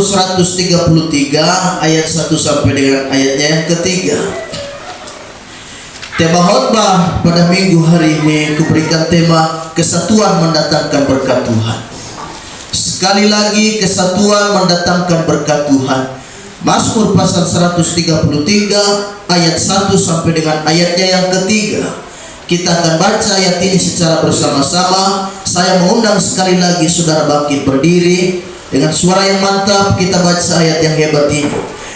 Mazmur 133 ayat 1 sampai dengan ayatnya yang ketiga. Tema khotbah pada minggu hari ini kuberikan tema kesatuan mendatangkan berkat Tuhan. Sekali lagi, kesatuan mendatangkan berkat Tuhan. Mazmur pasal 133 ayat 1 sampai dengan ayatnya yang ketiga. Kita akan baca ayat ini secara bersama-sama. Saya mengundang sekali lagi saudara bangkit berdiri dengan suara yang mantap. Kita baca ayat yang hebat ini.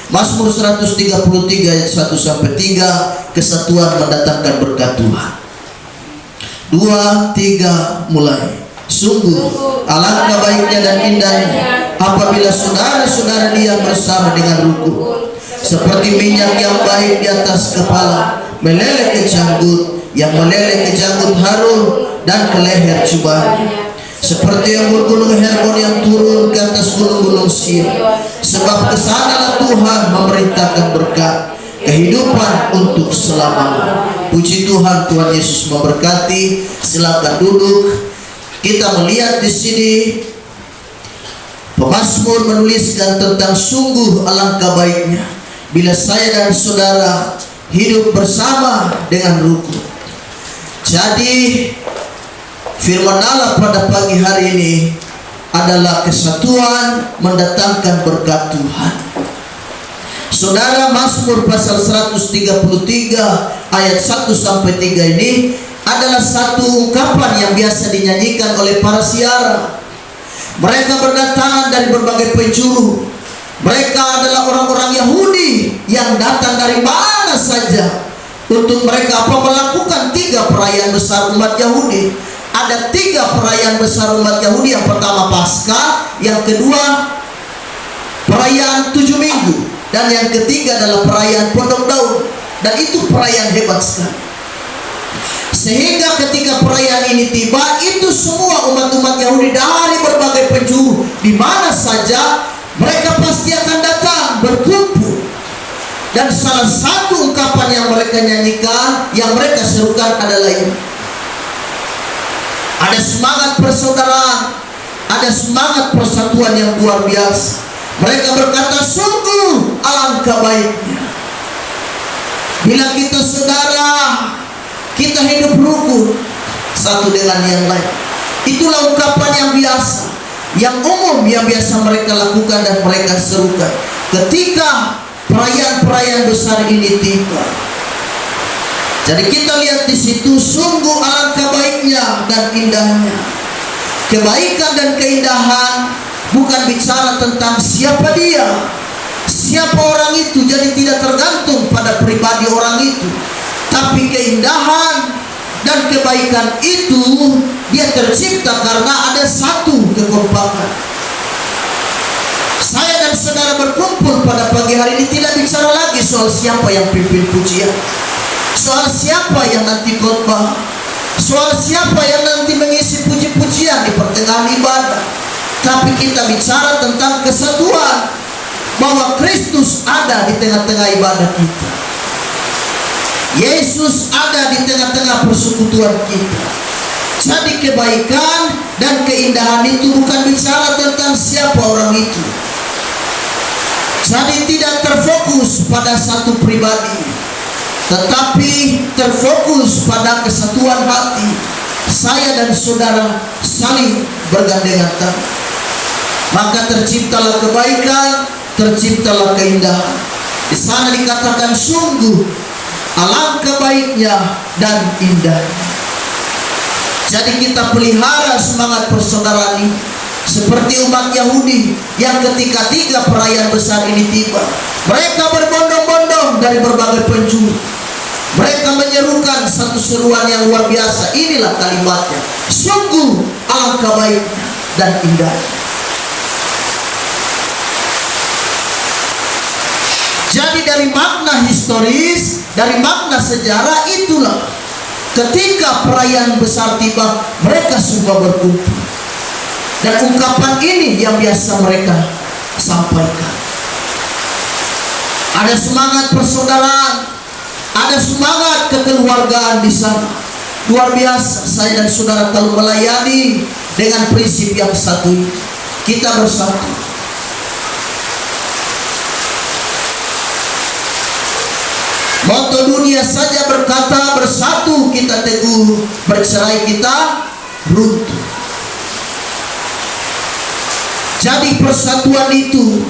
Mazmur 133 ayat 1 sampai 3. Kesatuan mendatangkan berkat Tuhan. 2, 3, mulai. Sungguh alangkah baiknya dan indahnya apabila saudara-saudara diam bersama dengan rukun, seperti minyak yang baik di atas kepala meleleh ke janggut, yang meleleh ke janggut Harun dan ke leher jubahnya, seperti embun-gunung Hermon yang turun ke atas gunung-gunung Sion. Sebab kesanalah Tuhan memerintahkan berkat, kehidupan untuk selamanya. Puji Tuhan, Tuhan Yesus memberkati. Silakan duduk. Kita melihat di sini pemazmur menuliskan tentang sungguh alangkah baiknya bila saya dan saudara hidup bersama dengan rukun. Jadi firman Allah pada pagi hari ini adalah kesatuan mendatangkan berkat Tuhan. Saudara, Mazmur pasal 133 ayat 1 sampai 3 ini adalah satu ungkapan yang biasa dinyanyikan oleh para siara. Mereka berdatangan dari berbagai penjuru. Mereka adalah orang-orang Yahudi yang datang dari mana saja untuk mereka melakukan 3 perayaan besar umat Yahudi. Ada 3 perayaan besar umat Yahudi. Yang pertama Paskah, yang kedua perayaan 7 minggu, dan yang ketiga adalah perayaan Pondok Daun. Dan itu perayaan hebat sekali. Sehingga ketika perayaan ini tiba, itu semua umat-umat Yahudi dari berbagai penjuru di mana saja mereka pasti akan datang berkumpul. Dan salah satu ungkapan yang mereka nyanyikan, yang mereka serukan adalah ini. Ada semangat persaudaraan, ada semangat persatuan yang luar biasa. Mereka berkata, sungguh alangkah baiknya bila kita saudara, kita hidup rukun satu dengan yang lain. Itulah ungkapan yang biasa, yang umum, yang biasa mereka lakukan dan mereka serukan ketika perayaan-perayaan besar ini tiba. Jadi kita lihat di situ, sungguh alangkah baiknya dan indahnya. Kebaikan dan keindahan bukan bicara tentang siapa dia, siapa orang itu. Jadi tidak tergantung pada pribadi orang itu, tapi keindahan dan kebaikan itu dia tercipta karena ada satu kekompakan. Saya dan saudara berkumpul pada pagi hari ini tidak bicara lagi soal siapa yang pimpin pujian, soal siapa yang nanti khotbah, soal siapa yang nanti mengisi puji-pujian di pertengahan ibadah. Tapi kita bicara tentang kesatuan, bahwa Kristus ada di tengah-tengah ibadah kita. Yesus ada di tengah-tengah persekutuan kita. Jadi kebaikan dan keindahan itu bukan bicara tentang siapa orang itu. Jadi tidak terfokus pada satu pribadi, tetapi terfokus pada kesatuan hati. Saya dan saudara saling bergandengan tangan. Maka terciptalah kebaikan, terciptalah keindahan. Di sana dikatakan sungguh alangkah baiknya dan indahnya. Jadi kita pelihara semangat persaudaraan ini seperti umat Yahudi yang ketika 3 perayaan besar ini tiba, mereka berbondong-bondong dari berbagai penjuru. Mereka menyerukan satu seruan yang luar biasa. Inilah kalimatnya, sungguh alangkah baiknya dan indahnya. Jadi dari makna historis, dari makna sejarah, itulah ketika perayaan besar tiba, mereka semua berkumpul. Dan ungkapan ini yang biasa mereka sampaikan. Ada semangat persaudaraan, ada semangat kekeluargaan di sana. Luar biasa. Saya dan saudara kalau melayani dengan prinsip yang satu, kita bersatu. Waktu dunia saja berkata bersatu kita teguh, bercerai kita runtuh. Jadi persatuan itu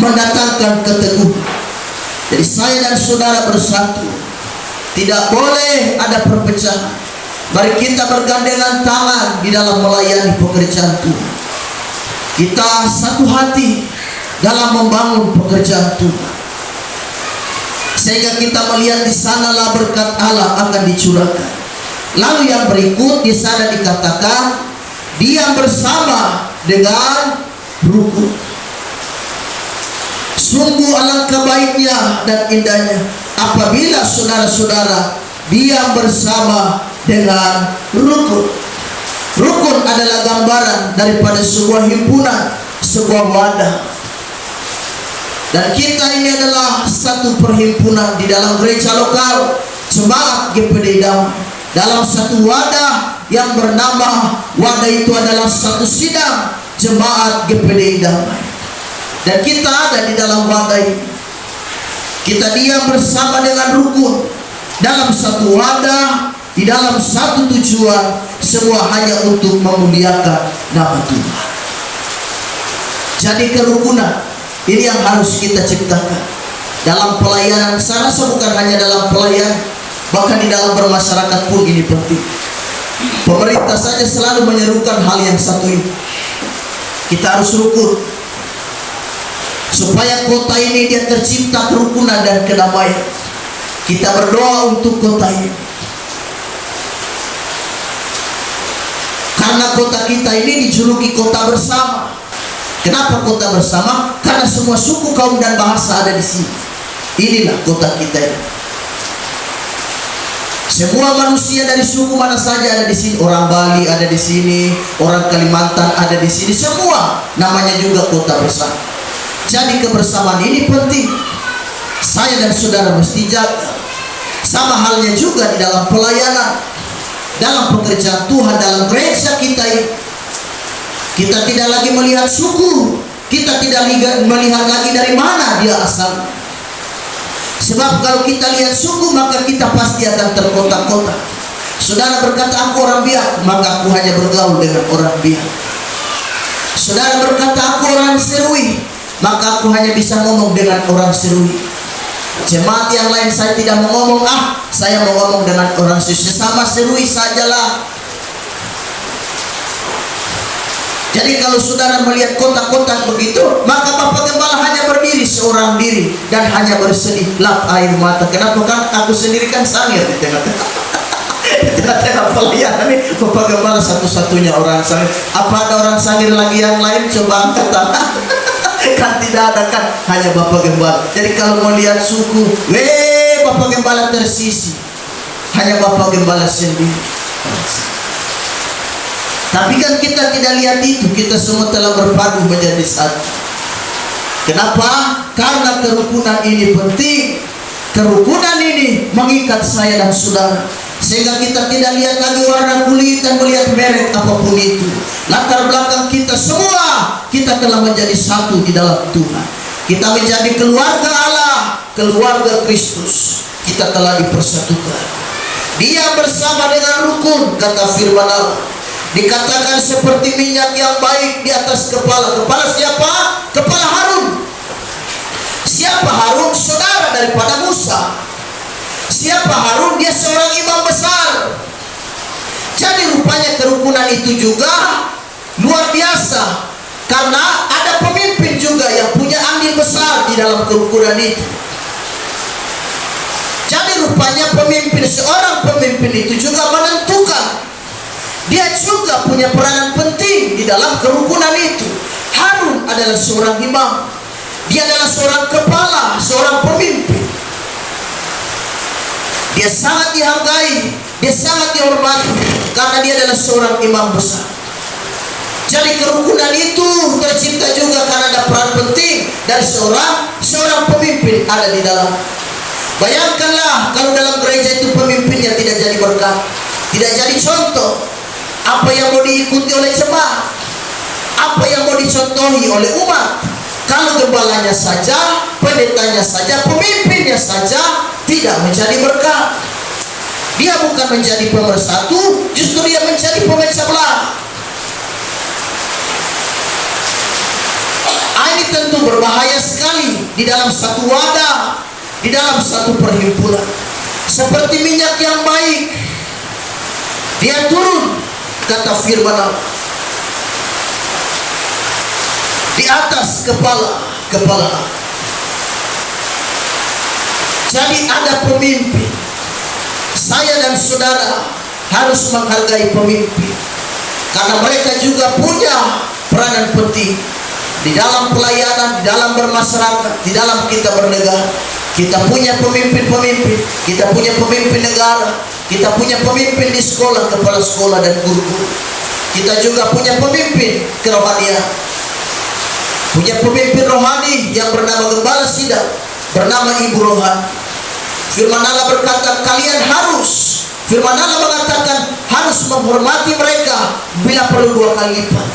mendatangkan keteguhan. Jadi saya dan saudara bersatu, tidak boleh ada perpecahan. Mari kita bergandengan tangan di dalam melayani pekerjaan Tuhan. Kita satu hati dalam membangun pekerjaan Tuhan, sehingga kita melihat di sanalah berkat Allah akan dicurahkan. Lalu yang berikut di sana dikatakan diam bersama dengan rukun. Sungguh alangkah baiknya dan indahnya apabila saudara-saudara diam bersama dengan rukun. Rukun adalah gambaran daripada sebuah himpunan, sebuah wadah. Dan kita ini adalah satu perhimpunan di dalam gereja lokal Jemaat GPD Damai, dalam satu wadah yang bernama, wadah itu adalah satu sidang Jemaat GPD Damai. Dan kita ada di dalam wadah ini. Kita diam bersama dengan rukun dalam satu wadah, di dalam satu tujuan, semua hanya untuk memuliakan nama Tuhan. Jadi kerukunan ini yang harus kita ciptakan dalam pelayanan. Saya rasa bukan hanya dalam pelayanan, bahkan di dalam bermasyarakat pun ini penting. Pemerintah saja selalu menyerukan hal yang satu ini. Kita harus rukun supaya kota ini dia tercipta kerukunan dan kedamaian. Kita berdoa untuk kota ini, karena kota kita ini dijuluki kota bersama. Kenapa kota bersama? Karena semua suku, kaum, dan bahasa ada di sini. Inilah kota kita ini. Semua manusia dari suku mana saja ada di sini. Orang Bali ada di sini, orang Kalimantan ada di sini. Semua namanya juga kota bersama. Jadi kebersamaan ini penting. Saya dan saudara mesti jaga. Sama halnya juga di dalam pelayanan, dalam pekerjaan Tuhan, dalam gereja kita ini. Kita tidak lagi melihat suku, kita tidak melihat lagi dari mana dia asal. Sebab kalau kita lihat suku, maka kita pasti akan terkotak-kotak. Saudara berkata aku orang Biak, maka aku hanya bergaul dengan orang Biak. Saudara berkata aku orang Serui, maka aku hanya bisa ngomong dengan orang Serui. Jemaat yang lain saya tidak mau ngomong, saya mau ngomong dengan orang sesama Serui sajalah. Jadi kalau saudara melihat kotak-kotak begitu, maka Bapak Gembala hanya berdiri seorang diri dan hanya bersedih lap air mata. Kenapa? Kan aku sendiri kan sangir di tengah-tengah pelayanan ini. Bapak Gembala satu-satunya orang sangir. Apa ada orang sangir lagi yang lain? Coba angkat tangan. Kan tidak ada, kan hanya Bapak Gembala. Jadi kalau melihat suku, Bapak Gembala tersisi, hanya Bapak Gembala sendiri. Tapi kan kita tidak lihat itu. Kita semua telah berpadu menjadi satu. Kenapa? Karena kerukunan ini penting. Kerukunan ini mengikat saya dan saudara, sehingga kita tidak lihat lagi warna kulit dan melihat merek apapun itu. Latar belakang kita semua, kita telah menjadi satu di dalam Tuhan. Kita menjadi keluarga Allah, keluarga Kristus. Kita telah dipersatukan. Dia bersama dengan rukun, kata firman Allah. Dikatakan seperti minyak yang baik di atas kepala. Kepala siapa? Kepala Harun. Siapa Harun? Saudara daripada Musa. Siapa Harun? Dia seorang imam besar. Jadi rupanya kerukunan itu juga luar biasa, karena ada pemimpin juga yang punya andil besar di dalam kerukunan itu. Jadi rupanya pemimpin, seorang pemimpin itu juga menentukan. Dia juga punya peranan penting di dalam kerukunan itu. Harun adalah seorang imam. Dia adalah seorang kepala, seorang pemimpin. Dia sangat dihargai, dia sangat dihormati, karena dia adalah seorang imam besar. Jadi kerukunan itu tercipta juga karena ada peran penting dari seorang pemimpin ada di dalam. Bayangkanlah kalau dalam gereja itu pemimpinnya tidak jadi berkat, tidak jadi contoh. Apa yang mau diikuti oleh jemaat, apa yang mau dicontohi oleh umat, Kalau gembalanya saja, pendetanya saja, pemimpinnya saja tidak menjadi berkat, dia bukan menjadi pemersatu, justru dia menjadi pemecah belah. Ini tentu berbahaya sekali di dalam satu wadah, di dalam satu perhimpunan. Seperti minyak yang baik, dia turun, kata firman Allah, di atas kepala. Jadi ada pemimpin. Saya dan saudara harus menghargai pemimpin, karena mereka juga punya peranan penting di dalam pelayanan, di dalam bermasyarakat, di dalam kita bernegara. Kita punya pemimpin-pemimpin, kita punya pemimpin negara, kita punya pemimpin di sekolah, kepala sekolah dan guru-guru. Kita juga punya pemimpin kerohanian, punya pemimpin rohani yang bernama Gembala Sidang, bernama Ibu Rohani. Firman Allah berkata, kalian harus, firman Allah mengatakan harus menghormati mereka bila perlu 2 kali lipat.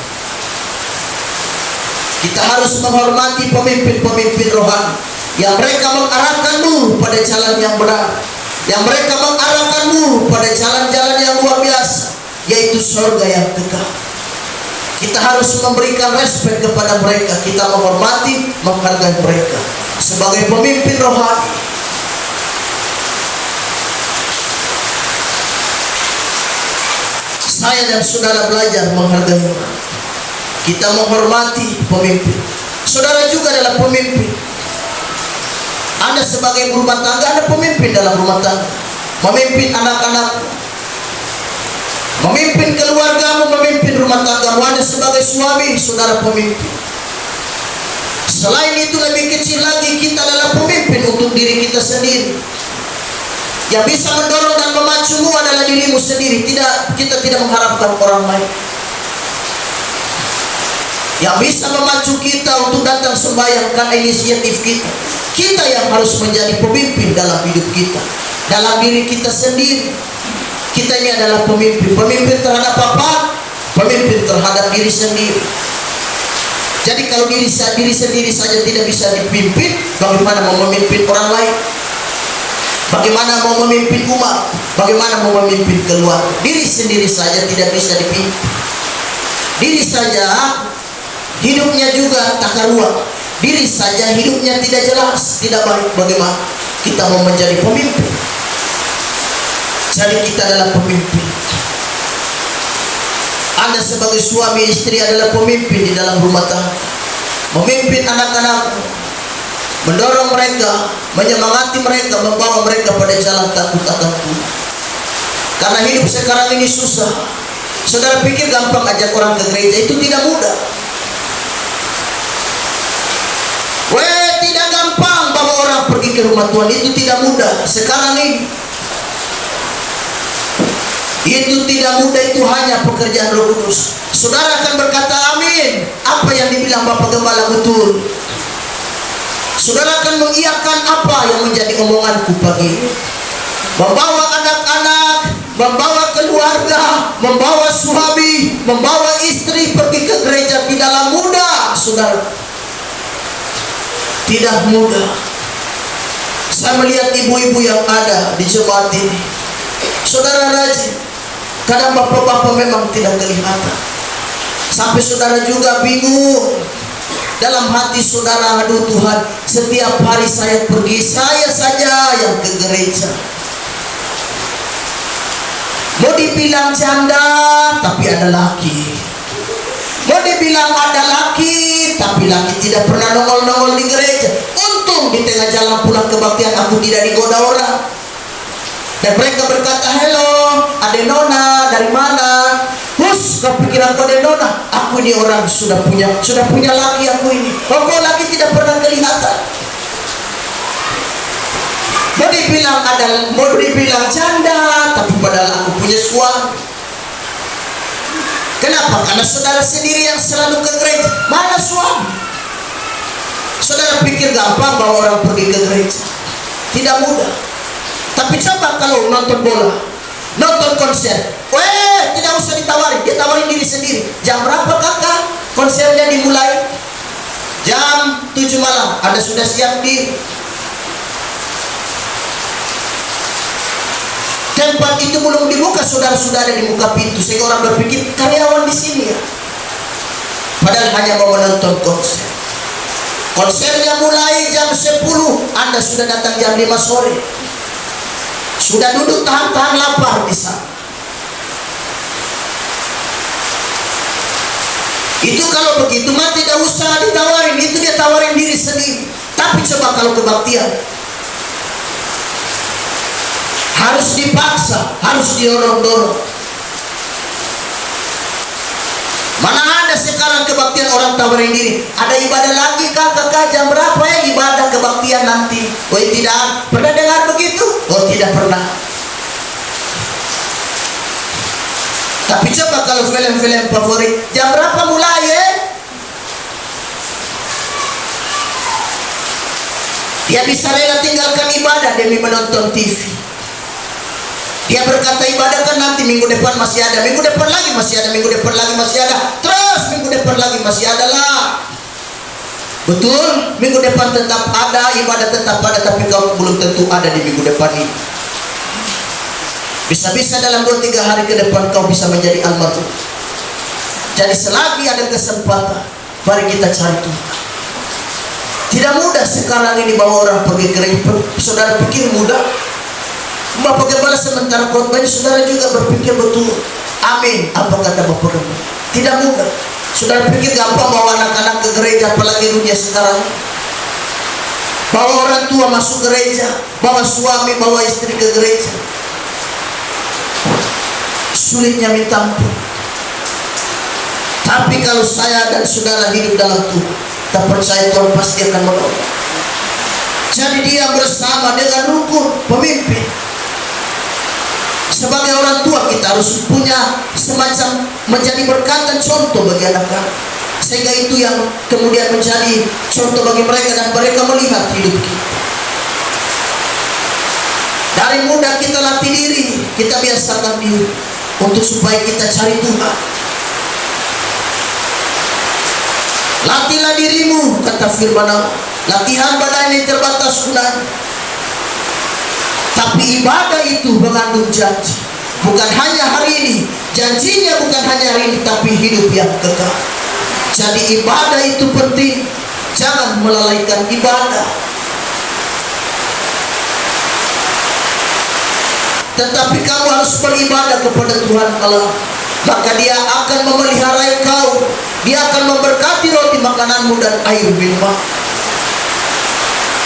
Kita harus menghormati pemimpin-pemimpin rohani yang mereka mengarahkanmu pada jalan yang benar, yang mereka mengarahkanmu pada jalan-jalan yang luar biasa, yaitu surga yang kekal. Kita harus memberikan respek kepada mereka, kita menghormati, menghargai mereka sebagai pemimpin rohani. Saya dan saudara belajar menghargai orang. Kita menghormati pemimpin. Saudara juga adalah pemimpin. Anda sebagai rumah tangga, Anda pemimpin dalam rumah tangga, memimpin anak-anak, memimpin keluargamu, memimpin rumah tanggamu. Anda sebagai suami, saudara pemimpin. Selain itu, lebih kecil lagi, kita adalah pemimpin untuk diri kita sendiri. Yang bisa mendorong dan memacumu adalah dirimu sendiri. Kita tidak mengharapkan orang lain. Yang bisa memacu kita untuk datang sembahyang karena inisiatif kita. Kita yang harus menjadi pemimpin dalam hidup kita, dalam diri kita sendiri. Kita ini adalah pemimpin. Pemimpin terhadap apa? Pemimpin terhadap diri sendiri. Jadi kalau diri sendiri saja tidak bisa dipimpin, bagaimana mau memimpin orang lain? Bagaimana mau memimpin umat? Bagaimana mau memimpin keluarga? Diri sendiri saja tidak bisa dipimpin. Diri saja hidupnya juga tak karuan. Diri saja hidupnya tidak jelas, tidak baik. Bagaimana kita mau menjadi pemimpin? Jadi kita adalah pemimpin. Anda sebagai suami istri adalah pemimpin di dalam rumah tangga. Memimpin anak-anak, mendorong mereka, menyemangati mereka, membawa mereka pada jalan takut akan Tuhan. Karena hidup sekarang ini susah. Saudara pikir gampang ajak orang ke gereja? Itu tidak mudah. Tidak gampang bawa orang pergi ke rumah Tuhan, itu tidak mudah. Sekarang ini itu tidak mudah, itu hanya pekerjaan Roh Kudus. Saudara akan berkata amin, apa yang dibilang Bapak Gembala betul. Saudara akan mengiyakan apa yang menjadi omonganku pagi ini. Membawa anak-anak, membawa keluarga, membawa suami, membawa istri pergi ke gereja tidaklah mudah, saudara. Tidak mudah. Saya melihat ibu-ibu yang ada di jemaat ini, saudara rajin. Kadang bapak-bapak memang tidak kelihatan. Sampai saudara juga bingung. Dalam hati saudara, aduh Tuhan, setiap hari saya pergi, saya saja yang ke gereja. Mau dibilang janda, tapi ada laki. Mau dibilang ada laki, tapi laki tidak pernah nongol-nongol di gereja. Untung di tengah jalan pulang kebaktian aku tidak digoda orang. Dan mereka berkata, hello, Ade Nona, dari mana? Hus, kepikiran kau Ade Nona? Aku ini orang sudah punya laki aku ini. Kok laki tidak pernah kelihatan? Mau dibilang janda, tapi padahal aku punya suami. Kenapa? Karena saudara sendiri yang selalu ke gereja. Mana suami? Saudara pikir gampang bawa orang pergi ke gereja? Tidak mudah. Tapi coba kalau nonton bola, nonton konser, tidak usah ditawarin, dia tawarin diri sendiri. Jam berapa kakak konsernya dimulai? Jam jam 7 malam Anda sudah siap diri. Tempat itu belum dibuka, saudara-saudara, di muka pintu, sehingga orang berpikir karyawan di sini ya. Padahal hanya mau menonton konser. Konsernya mulai jam 10, Anda sudah datang jam 5 sore. Sudah duduk tahan-tahan lapar di sana. Itu kalau begitu mah tidak usah ditawarin, itu dia tawarin diri sendiri. Tapi coba kalau kebaktian, harus dipaksa, harus didorong-dorong. Mana ada sekarang kebaktian orang tawarin diri, ada ibadah lagi kakak, jam berapa ya ibadah kebaktian nanti? Oh tidak, pernah dengar begitu? Oh tidak pernah. Tapi coba kalau film-film favorit, jam berapa mulai ya? Dia bisa rela tinggalkan ibadah demi menonton TV. Dia berkata ibadah kan nanti minggu depan masih ada, minggu depan lagi masih ada, minggu depan lagi masih ada, terus minggu depan lagi masih ada lah. Betul, minggu depan tetap ada, ibadah tetap ada, tapi kau belum tentu ada di minggu depan ini. Bisa-bisa dalam 2-3 hari ke depan kau bisa menjadi almarhum. Jadi selagi ada kesempatan, mari kita cari Tuhan. Tidak mudah sekarang ini bawa orang pergi gereja. Saudara pikir mudah? Bapak Gembala sementara khotbahnya, saudara juga berpikir betul. Amin. Apa kata Bapak Gembala? Tidak mudah. Saudara pikir gampang bawa anak-anak ke gereja, apalagi dunia sekarang. Bawa orang tua masuk gereja, bawa suami, bawa istri ke gereja. Sulitnya minta ampun. Tapi kalau saya dan saudara hidup dalam Tuhan, kita percaya Tuhan pasti akan menolong. Jadi dia bersama dengan rukun pemimpin. Sebagai orang tua kita harus punya semacam menjadi berkat dan contoh bagi anak-anak, sehingga itu yang kemudian menjadi contoh bagi mereka dan mereka melihat hidup kita. Dari muda kita latih diri, kita biasakan diri untuk supaya kita cari Tuhan. Latihlah dirimu, kata firman Allah. Latihan badan ini terbatas gunanya. Tapi ibadah itu mengandung janji. Bukan hanya hari ini, janjinya bukan hanya hari ini, tapi hidup yang kekal. Jadi ibadah itu penting. Jangan melalaikan ibadah. Tetapi kamu harus beribadah kepada Tuhan Allah, maka dia akan memelihara kau. Dia akan memberkati roti makananmu dan air minum.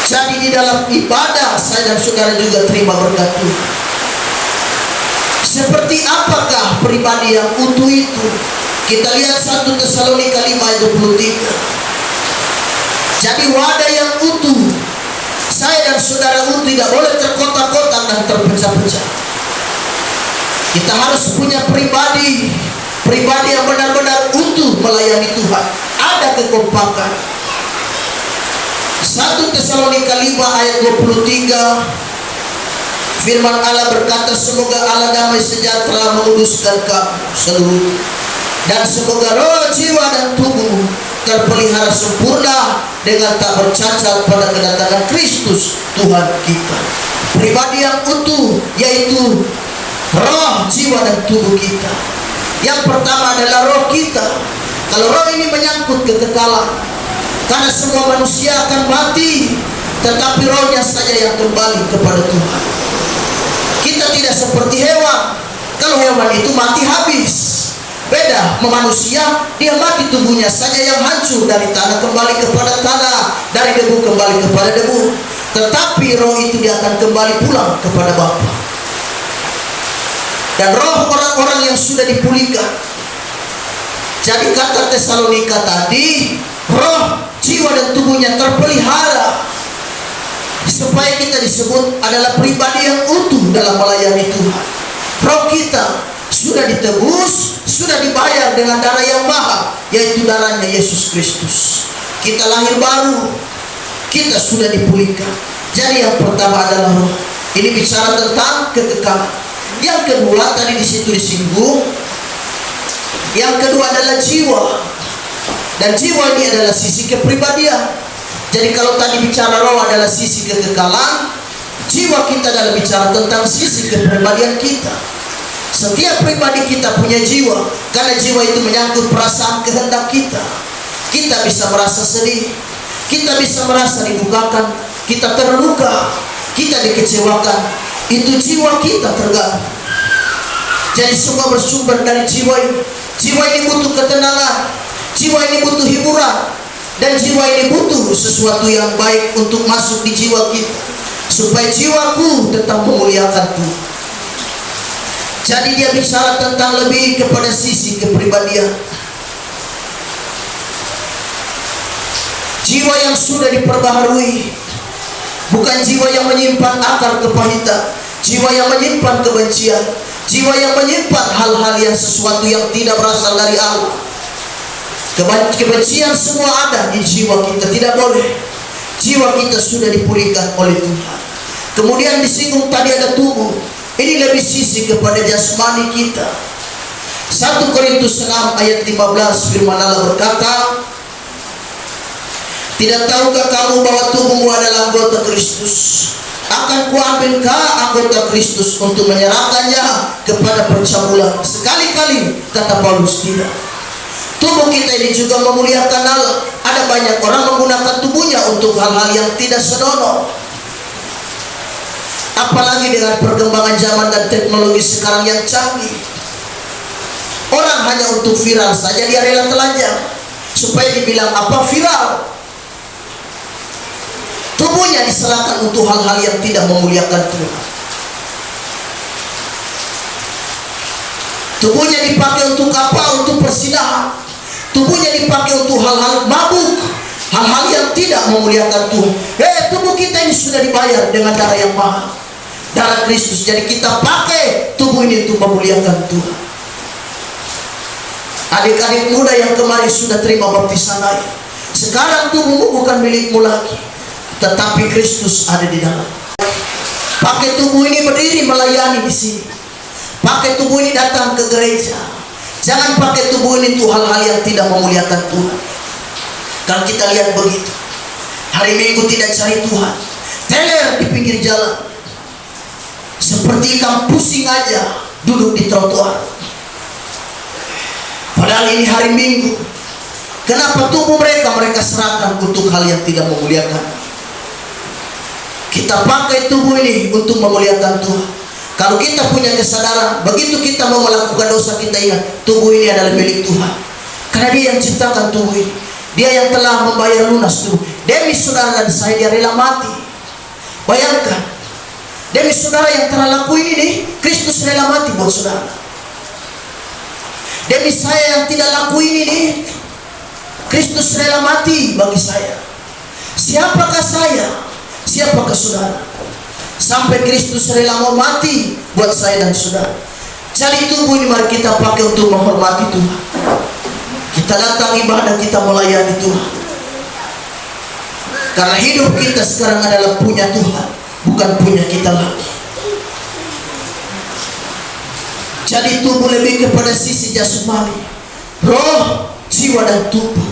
Jadi di dalam ibadah saya dan saudara juga terima berkat Tuhan. Seperti apakah pribadi yang utuh itu? Kita lihat 1 Tesalonika 5 ayat 23. Jadi wadah yang utuh, saya dan saudara utuh, tidak boleh terkotak-kotak dan terpecah-pecah. Kita harus punya pribadi yang benar-benar utuh melayani Tuhan. Ada kekompakan. 1 Tesalonika 5 ayat 23, firman Allah berkata, semoga Allah damai sejahtera menguduskan kamu seluruh, dan semoga roh, jiwa dan tubuh terpelihara sempurna dengan tak bercacat pada kedatangan Kristus Tuhan kita. Pribadi yang utuh yaitu roh, jiwa dan tubuh kita. Yang pertama adalah roh kita. Kalau roh ini menyangkut kekekalan, karena semua manusia akan mati, tetapi rohnya saja yang kembali kepada Tuhan. Kita tidak seperti hewan. Kalau hewan itu mati habis. Beda manusia, dia mati tubuhnya saja yang hancur, dari tanah kembali kepada tanah, dari debu kembali kepada debu. Tetapi roh itu dia akan kembali pulang kepada Bapa. Dan roh orang-orang yang sudah dipulihkan. Jadi kata Tesalonika tadi, roh, jiwa dan tubuhnya terpelihara, supaya kita disebut adalah pribadi yang utuh dalam melayani Tuhan. Roh kita sudah ditebus, sudah dibayar dengan darah yang mahal, yaitu darahnya Yesus Kristus. Kita lahir baru, kita sudah dipulihkan. Jadi yang pertama adalah roh. Ini bicara tentang kekekalan. Yang kedua tadi di situ disinggung. Yang kedua adalah jiwa. Dan jiwa ini adalah sisi kepribadian. Jadi kalau tadi bicara roh adalah sisi kekekalan, jiwa kita adalah bicara tentang sisi kepribadian kita. Setiap pribadi kita punya jiwa, karena jiwa itu menyangkut perasaan kehendak kita. Kita bisa merasa sedih, kita bisa merasa didukakan, kita terluka, kita dikecewakan. Itu jiwa kita terganggu. Jadi semua bersumber dari jiwa ini. Jiwa ini butuh ketenangan, jiwa ini butuh hiburan, dan jiwa ini butuh sesuatu yang baik untuk masuk di jiwa kita, supaya jiwaku tetap memuliakan Tuhan. Jadi dia bicara tentang lebih kepada sisi kepribadian. Jiwa yang sudah diperbaharui, bukan jiwa yang menyimpan akar kepahitan, jiwa yang menyimpan kebencian, jiwa yang menyimpan hal-hal yang sesuatu yang tidak berasal dari Allah. Kebencian semua ada di jiwa kita, tidak boleh. Jiwa kita sudah dipulihkan oleh Tuhan. Kemudian disinggung tadi ada tubuh. Ini lebih sisi kepada jasmani kita. 1 Korintus 6 ayat 15 firman Allah berkata, tidak tahukah kamu bahwa tubuhmu adalah anggota Kristus? Akan kuambilkah anggota Kristus untuk menyerahkannya kepada percabulan? Sekali-kali, kata Paulus, tidak. Tubuh kita ini juga memuliakan Allah. Ada banyak orang menggunakan tubuhnya untuk hal-hal yang tidak senonoh. Apalagi dengan perkembangan zaman dan teknologi sekarang yang canggih. Orang hanya untuk viral saja dia rela telanjang, supaya dibilang apa? Viral. Tubuhnya diserahkan untuk hal-hal yang tidak memuliakan Tuhan. Tubuhnya dipakai untuk apa? Untuk persinahan. Tubuhnya dipakai untuk hal-hal mabuk, hal-hal yang tidak memuliakan Tuhan. Tubuh kita ini sudah dibayar dengan darah yang mahal, darah Kristus. Jadi kita pakai tubuh ini untuk memuliakan Tuhan. Adik-adik muda yang kemarin sudah terima baptisan air, sekarang tubuhmu bukan milikmu lagi, tetapi Kristus ada di dalam. Pakai tubuh ini berdiri melayani di sini. Pakai tubuh ini datang ke gereja. Jangan pakai tubuh ini untuk hal-hal yang tidak memuliakan Tuhan. Kalau kita lihat begitu, hari Minggu tidak cari Tuhan, teler di pinggir jalan, seperti ikan pusing aja duduk di trotoar. Padahal ini hari Minggu. Kenapa tubuh mereka serahkan untuk hal yang tidak memuliakan? Kita pakai tubuh ini untuk memuliakan Tuhan. Kalau kita punya kesadaran, begitu kita mau melakukan dosa, kita ingat tubuh ini adalah milik Tuhan. Karena Dia yang ciptakan tubuh ini, Dia yang telah membayar lunas tubuh. Demi saudara dan saya Dia rela mati. Bayangkan, demi saudara yang telah lakuin ini, Kristus rela mati buat saudara. Demi saya yang tidak lakuin ini, Kristus rela mati bagi saya. Siapakah saya? Siapakah saudara? Sampai Kristus rela mau mati buat saya dan saudara. Jadi tubuh ini mari kita pakai untuk menghormati Tuhan. Kita datang ibadah, kita melayani Tuhan. Karena hidup kita sekarang adalah punya Tuhan, bukan punya kita lagi. Jadi tubuh lebih kepada sisi jasmani, roh, jiwa dan tubuh.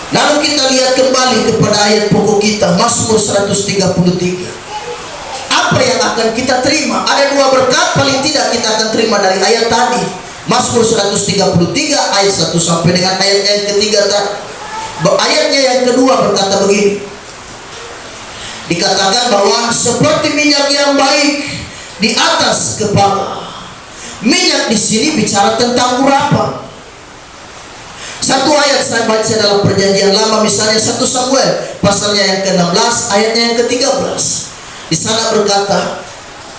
Lalu kita lihat kembali kepada ayat pokok kita, Mazmur 133. Apa yang akan kita terima? Ada dua berkat paling tidak kita akan terima dari ayat tadi. Mazmur 133 ayat 1 sampai dengan ayat yang ketiga tadi. Ayatnya yang kedua berkata begini. Dikatakan bahwa seperti minyak yang baik di atas kepala. Minyak di sini bicara tentang urapan. Satu ayat saya baca dalam perjanjian lama, misalnya 1 Samuel pasalnya yang ke-16 ayatnya yang ke-13. Di sana berkata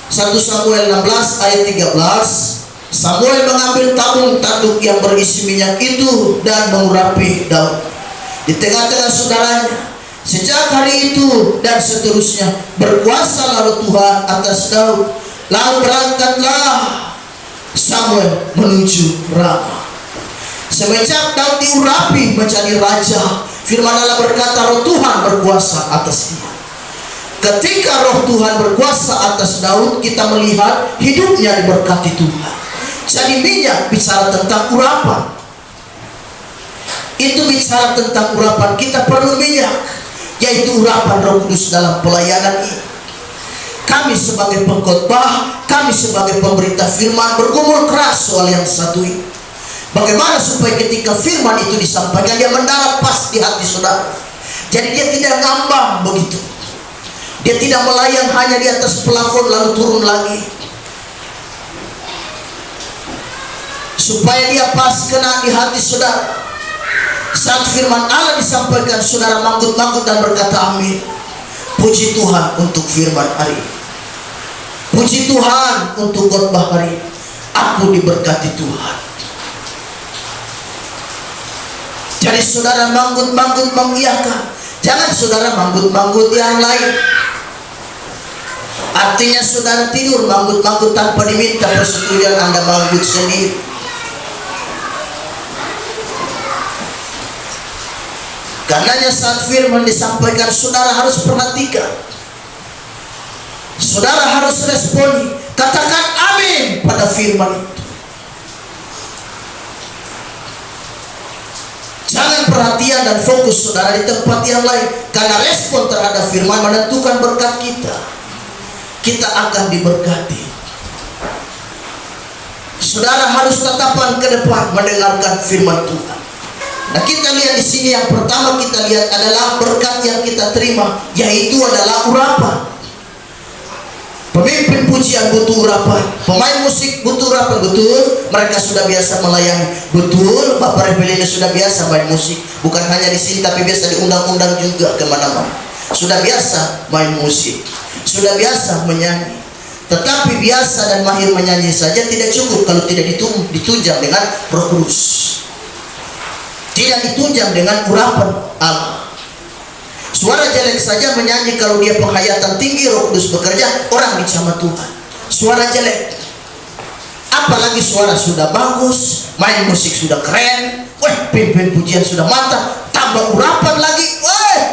1 Samuel 16 ayat 13, Samuel mengambil tabung tanduk yang berisi minyak itu dan mengurapi Daud di tengah-tengah saudaranya. Sejak hari itu dan seterusnya berkuasa lalu Tuhan atas Daud. Lalu berangkatlah Samuel menuju Rama. Semenjak Daud diurapi menjadi raja, firman Allah berkata roh Tuhan berkuasa atas dia. Ketika roh Tuhan berkuasa atas Daud, kita melihat hidupnya diberkati Tuhan. Jadi minyak bicara tentang urapan. itu bicara tentang urapan. Kita perlu minyak, yaitu urapan Roh Kudus dalam pelayanan ini. Kami sebagai pengkhotbah, kami sebagai pemberita firman bergumul keras soal yang satu ini. Bagaimana supaya ketika firman itu disampaikan, dia mendarat pas di hati saudara. Jadi dia tidak ngambang begitu. Dia tidak melayang hanya di atas plafon lalu turun lagi. Supaya dia pas kena di hati saudara. Saat firman Allah disampaikan, saudara manggut-manggut dan berkata amin. Puji Tuhan untuk firman hari ini. Puji Tuhan untuk khotbah hari ini. Aku diberkati Tuhan. Jadi saudara manggut-manggut mengiyakan. Jangan saudara manggut-manggut yang lain. Artinya saudara tidur manggut-manggut tanpa diminta persetujuan, Anda manggut sendiri. Karenanya saat firman disampaikan, saudara harus perhatikan. Saudara harus responi. Katakan amin pada firman itu. Jangan perhatian dan fokus saudara di tempat yang lain. Karena respon terhadap firman menentukan berkat kita. Kita akan diberkati. Saudara harus tatapan ke depan mendengarkan firman Tuhan. Nah, kita lihat di sini yang pertama kita lihat adalah berkat yang kita terima, yaitu adalah urapan. Pemimpin pujian butuh urapan, pemain musik butuh urapan, betul. Mereka sudah biasa melayani, betul. Bapak Revelina sudah biasa main musik, bukan hanya di sini tapi biasa diundang-undang juga kemana-mana. Sudah biasa main musik, sudah biasa menyanyi. Tetapi biasa dan mahir menyanyi saja tidak cukup kalau tidak ditunjang dengan Roh Kudus, tidak ditunjang dengan urapan Allah. Suara jelek saja menyanyi, kalau dia penghayatan tinggi Roh Kudus bekerja, orang dicama Tuhan. Suara jelek, apalagi suara sudah bagus, main musik sudah keren, pimpin pujian sudah mantap, tambah urapan lagi,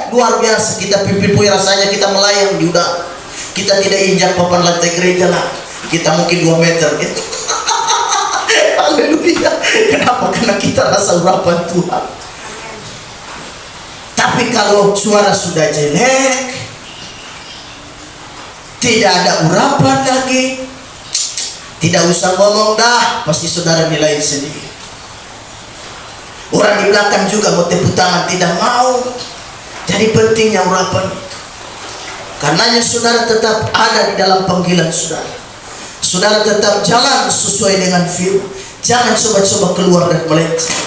luar biasa. Kita pimpin pujian rasanya kita melayang di udara. Kita tidak injak papan lantai gereja lah, kita mungkin 2 meter. Haleluya. Kenapa? Karena kita rasa urapan Tuhan. Tapi kalau suara sudah jelek, tidak ada urapan lagi, tidak usah ngomong dah, pasti saudara nilai sendiri. Orang di belakang juga mau tepuk tangan tidak mau. Jadi pentingnya urapan itu. Karenanya saudara tetap ada di dalam panggilan saudara. Saudara tetap jalan sesuai dengan firman. Jangan coba-coba keluar dan melenceng.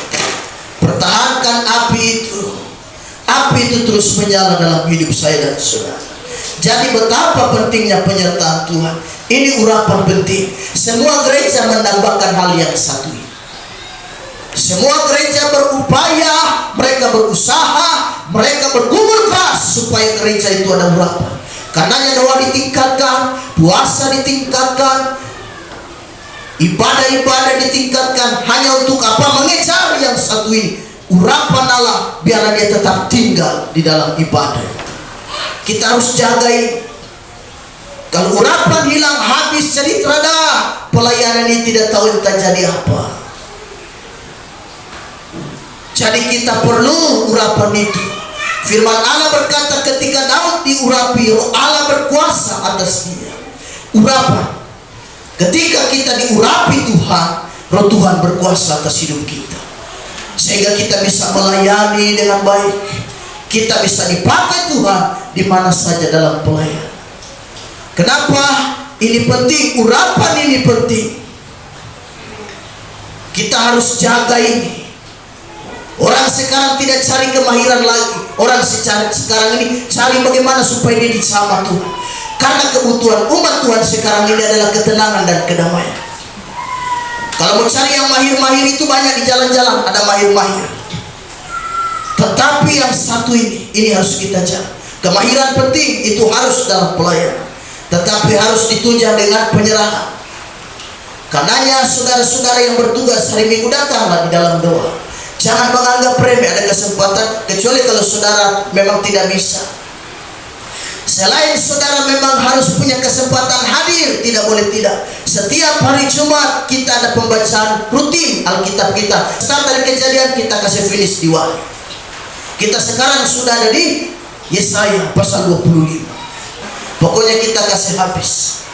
Pertahankan api itu. Api itu terus menyala dalam hidup saya dan saudara. Jadi betapa pentingnya penyertaan Tuhan. Ini urapan penting. Semua gereja menambahkan hal yang satu ini. Semua gereja berupaya, mereka berusaha, mereka bergumul keras supaya gereja itu ada urapan. Karenanya doa ditingkatkan, puasa ditingkatkan, ibadah-ibadah ditingkatkan. Hanya untuk apa? Mengejar yang satu ini, urapan Allah, biarlah dia tetap tinggal di dalam ibadah. Kita harus jaga ini. Kalau urapan hilang, habis cerita dah, pelayanan ini tidak tahu entah jadi apa. Jadi kita perlu urapan itu. Firman Allah berkata ketika Daud diurapi, Roh Allah berkuasa atas dia. Urapan. Ketika kita diurapi Tuhan, Roh Tuhan berkuasa atas hidup kita. Sehingga kita bisa melayani dengan baik. Kita bisa dipakai Tuhan di mana saja dalam pelayanan. Kenapa? Ini penting, urapan ini penting. Kita harus jaga ini. Orang sekarang tidak cari kemahiran lagi. Orang sekarang ini cari bagaimana supaya dia disama Tuhan. Karena kebutuhan umat Tuhan sekarang ini adalah ketenangan dan kedamaian. Kalau mau cari yang mahir-mahir itu banyak di jalan-jalan, ada mahir-mahir. Tetapi yang satu ini harus kita jaga. Kemahiran penting, itu harus dalam pelayanan. Tetapi harus ditunjang dengan penyerahan. Karenanya saudara-saudara yang bertugas hari Minggu, datanglah di dalam doa. Jangan menganggap remeh, ada kesempatan, kecuali kalau saudara memang tidak bisa. Selain saudara memang harus punya kesempatan hadir, boleh tidak. Setiap hari Jumat kita ada pembacaan rutin Alkitab kita. Start dari Kejadian kita kasih finish di Wahyu. Kita sekarang sudah ada di Yesaya pasal 25. Pokoknya kita kasih habis.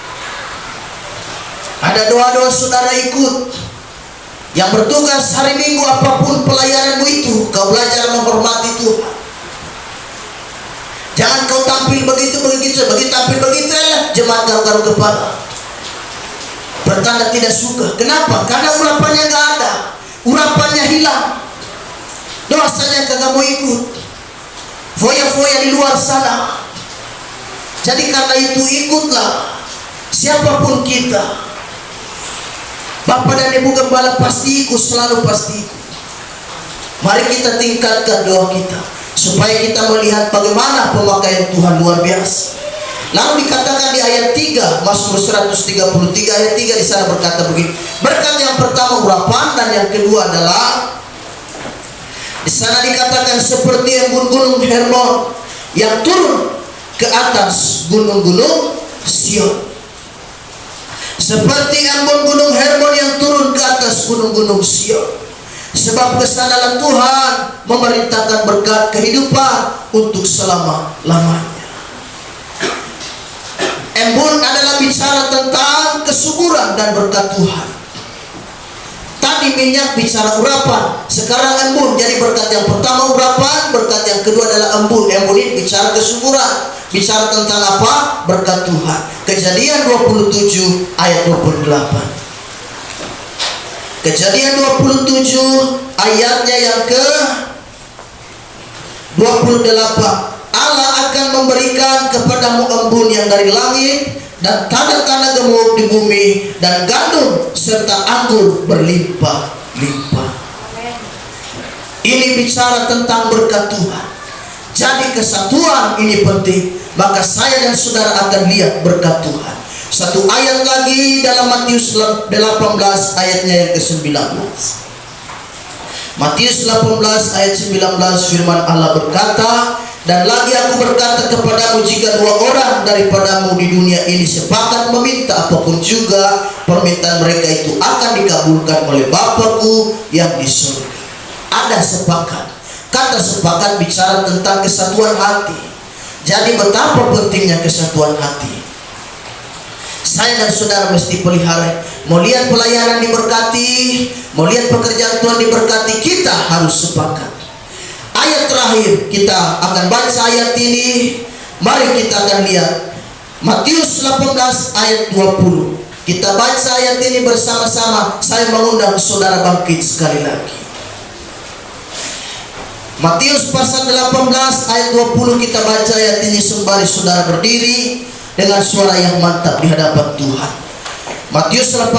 Ada doa-doa saudara ikut. Yang bertugas hari Minggu apapun pelayananmu itu, kau belajar menghormati Tuhan. Jangan kau tampil begitu, begitu tampil begitu ya, jemaat garuk-garuk kepala. Bertanda tidak suka. Kenapa? Karena urapannya nggak ada, urapannya hilang. Dosanya kagak mau ikut. Foya-foya di luar sana. Jadi karena itu ikutlah. Siapapun kita, Bapak dan Ibu Gembala pasti ikut, selalu pasti ikut. Mari kita tingkatkan doa kita, supaya kita melihat bagaimana pemakaian Tuhan luar biasa. Lalu dikatakan di ayat 3 Mazmur 133 ayat 3 di sana berkata begini. Berkat yang pertama urapan, dan yang kedua adalah di sana dikatakan seperti embun gunung Hermon yang turun ke atas gunung-gunung Sion. Seperti embun gunung Hermon yang turun ke atas gunung-gunung Sion. Sebab kesadaran Tuhan memerintahkan berkat kehidupan untuk selama-lamanya. Embun adalah bicara tentang kesuburan dan berkat Tuhan. Tadi minyak bicara urapan, sekarang embun. Jadi berkat yang pertama urapan, berkat yang kedua adalah embun. Embun ini bicara kesuburan, bicara tentang apa? Berkat Tuhan. Kejadian 27 ayat 28. Kejadian 27 ayatnya yang ke 28. Allah akan memberikan kepadamu embun yang dari langit, dan tanah-tanah gemuk di bumi, dan gandum serta anggur berlimpah-limpah. Ini bicara tentang berkat Tuhan. Jadi kesatuan ini penting. Maka saya dan saudara akan lihat berkat Tuhan. Satu ayat lagi dalam Matius 18 ayatnya yang ke-19. Matius 18 ayat 19 firman Allah berkata, dan lagi aku berkata kepadamu, jika dua orang daripadamu di dunia ini sepakat meminta apapun juga, permintaan mereka itu akan dikabulkan oleh Bapa-Ku yang di surga. Ada sepakat. Kata sepakat bicara tentang kesatuan hati. Jadi betapa pentingnya kesatuan hati. Saya dan saudara mesti pelihara. Mau lihat pelayanan diberkati, mau lihat pekerjaan Tuhan diberkati, kita harus sepakat. Ayat terakhir kita akan baca ayat ini. Mari kita akan lihat Matius 18 ayat 20. Kita baca ayat ini bersama-sama. Saya mengundang saudara bangkit sekali lagi. Matius pasal 18 ayat 20 kita baca ayat ini sembari saudara berdiri dengan suara yang mantap di hadapan Tuhan. Matius 18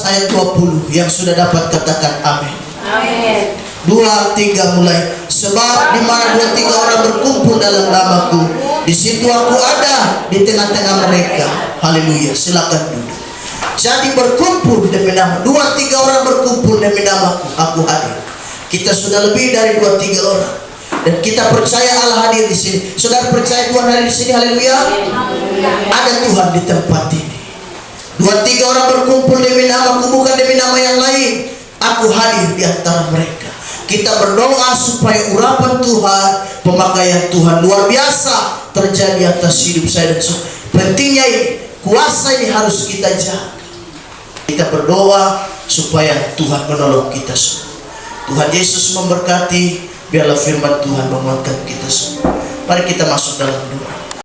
ayat 20 yang sudah dapat katakan amin. Amin. 2, 3 mulai. Sebab di mana 2, 3 orang berkumpul dalam namaku, di situ aku ada di tengah-tengah mereka. Haleluya. Silakan duduk. Jadi berkumpul demi nama. 2, 3 orang berkumpul demi namaku, aku hadir. Kita sudah lebih dari 2, 3 orang. Dan kita percaya Allah hadir di sini. Saudara percaya Tuhan hadir di sini? Haleluya. Ada Tuhan di tempat ini. 2, 3 orang berkumpul demi namaku, bukan demi nama yang lain. Aku hadir di antara mereka. Kita berdoa supaya urapan Tuhan, pemakaian Tuhan luar biasa terjadi atas hidup saya dan saudara. Pentingnya ini, kuasa ini harus kita jaga. Kita berdoa supaya Tuhan menolong kita semua. Tuhan Yesus memberkati. Biarlah firman Tuhan menguatkan kita semua. Mari kita masuk dalam doa.